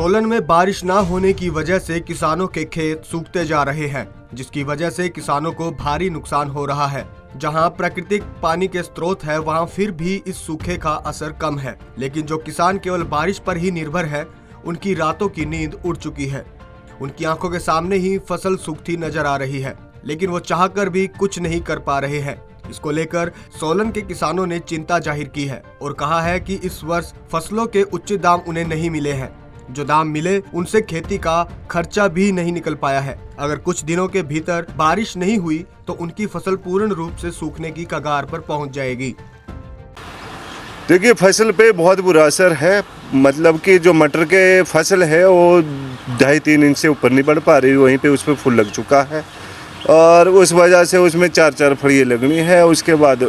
सोलन में बारिश न होने की वजह से किसानों के खेत सूखते जा रहे हैं, जिसकी वजह से किसानों को भारी नुकसान हो रहा है। जहां प्राकृतिक पानी के स्रोत है, वहां फिर भी इस सूखे का असर कम है, लेकिन जो किसान केवल बारिश पर ही निर्भर है, उनकी रातों की नींद उड़ चुकी है। उनकी आंखों के सामने ही फसल सूखती नजर आ रही है, लेकिन वो चाहकर भी कुछ नहीं कर पा रहे हैं। इसको लेकर सोलन के किसानों ने चिंता जाहिर की है और कहा है कि इस वर्ष फसलों के उचित दाम उन्हें नहीं मिले हैं। जो दाम मिले उनसे खेती का खर्चा भी नहीं निकल पाया है। अगर कुछ दिनों के भीतर बारिश नहीं हुई तो उनकी फसल पूर्ण रूप से सूखने की कगार पर पहुंच जाएगी। देखिए, फसल पे बहुत बुरा असर है। मतलब कि जो मटर के फसल है वो 2.5-3 इंच से ऊपर नहीं बढ़ पा रही, वहीं पे उस पर फूल लग चुका है और उस वजह से उसमें 4-4 फड़ियाँ लगनी है। उसके बाद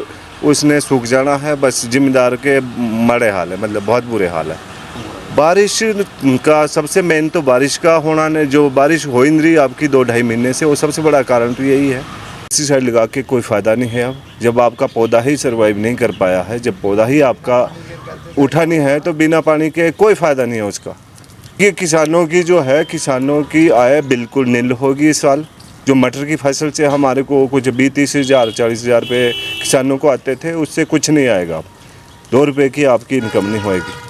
उसने सूख जाना है। बस जिम्मेदार के माड़े हाल है, मतलब बहुत बुरे हाल है। बारिश का सबसे मेन तो बारिश का होना ने, जो बारिश हो ही नहीं रही आपकी 2-2.5 महीने से, वो सबसे बड़ा कारण तो यही है। पेस्टिसाइड लगा के कोई फ़ायदा नहीं है। अब जब आपका पौधा ही सर्वाइव नहीं कर पाया है, जब पौधा ही आपका उठा नहीं है, तो बिना पानी के कोई फ़ायदा नहीं है उसका। ये किसानों की जो है, किसानों की आय बिल्कुल नील होगी इस साल। जो मटर की फसल से हमारे को कुछ 20-30 हज़ार 40 हज़ार रुपये किसानों को आते थे, उससे कुछ नहीं आएगा। 2 रुपये की आपकी इनकम नहीं होएगी।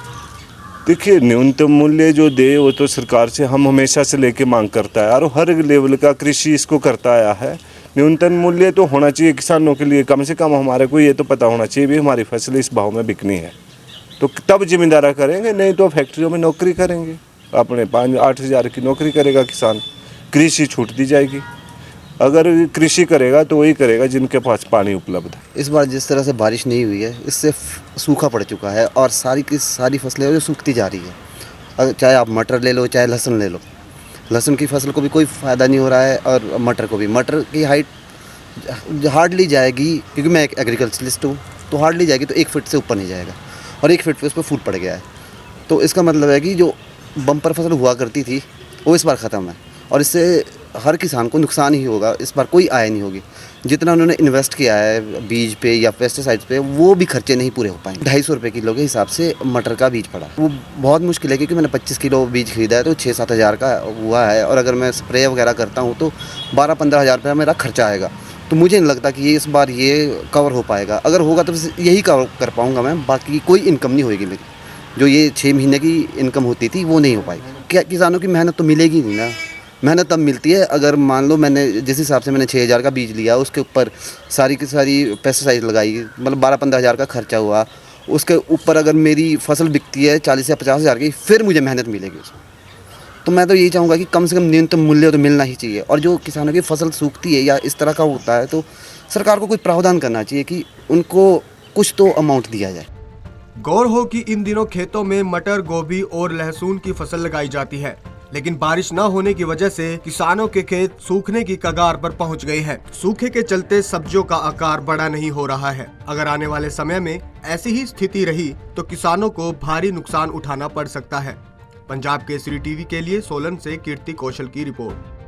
देखिए, न्यूनतम मूल्य जो दे वो तो सरकार से हम हमेशा से लेके मांग करता है और हर लेवल का कृषि इसको करता आया है। न्यूनतम मूल्य तो होना चाहिए किसानों के लिए। कम से कम हमारे को ये तो पता होना चाहिए भी हमारी फसल इस भाव में बिकनी है, तो तब जिम्मेदारा करेंगे। नहीं तो फैक्ट्रियों में नौकरी करेंगे, अपने 5-8 हज़ार की नौकरी करेगा किसान। कृषि छूट दी जाएगी। अगर कृषि करेगा तो वही करेगा जिनके पास पानी उपलब्ध है। इस बार जिस तरह से बारिश नहीं हुई है, इससे सूखा पड़ चुका है और सारी की सारी फसलें जो सूखती जा रही है। अगर चाहे आप मटर ले लो, चाहे लहसुन ले लो, लहसुन की फसल को भी कोई फ़ायदा नहीं हो रहा है और मटर को भी। मटर की हाइट हार्डली जाएगी, क्योंकि मैं एक एग्रीकल्चरलिस्ट हूँ, तो हार्डली जाएगी तो 1 फीट से ऊपर नहीं जाएगा और 1 फीट पे उस पर फूट पड़ गया है। तो इसका मतलब है कि जो बम्पर फसल हुआ करती थी वो इस बार ख़त्म है और इससे हर किसान को नुकसान ही होगा। इस बार कोई आय नहीं होगी। जितना उन्होंने इन्वेस्ट किया है बीज पे या पेस्टिसाइड्स पे, वो भी खर्चे नहीं पूरे हो पाएंगे। 250 रुपये किलो के हिसाब से मटर का बीज पड़ा, वो बहुत मुश्किल है, क्योंकि मैंने 25 किलो बीज खरीदा है तो 6-7 हज़ार का हुआ है और अगर मैं स्प्रे वगैरह करता हूँ तो 12-15 हज़ार रुपये मेरा खर्चा आएगा। तो मुझे नहीं लगता कि ये इस बार ये कवर हो पाएगा। अगर होगा तो यही कवर कर पाऊँगा मैं, बाकी कोई इनकम नहीं होगी मेरी। जो ये 6 महीने की इनकम होती थी वो नहीं हो पाएगी। क्या किसानों की मेहनत तो मिलेगी नहीं ना। मेहनत तब मिलती है अगर मान लो मैंने जिस हिसाब से मैंने 6 हज़ार का बीज लिया, उसके ऊपर सारी की सारी पेस्टिसाइड लगाई, मतलब 12-15 हज़ार का खर्चा हुआ, उसके ऊपर अगर मेरी फसल बिकती है 40 या 50 हज़ार की, फिर मुझे मेहनत मिलेगी उसमें। तो मैं तो यही चाहूँगा कि कम से कम न्यूनतम मूल्य तो मिलना ही चाहिए। और जो किसानों की फसल सूखती है या इस तरह का होता है, तो सरकार को कोई प्रावधान करना चाहिए कि उनको कुछ तो अमाउंट दिया जाए। गौर हो कि इन दिनों खेतों में मटर, गोभी और लहसुन की फसल लगाई जाती है, लेकिन बारिश न होने की वजह से किसानों के खेत सूखने की कगार पर पहुंच गए हैं। सूखे के चलते सब्जियों का आकार बड़ा नहीं हो रहा है। अगर आने वाले समय में ऐसी ही स्थिति रही तो किसानों को भारी नुकसान उठाना पड़ सकता है। पंजाब केसरी टीवी के लिए सोलन से कीर्ति कौशल की रिपोर्ट।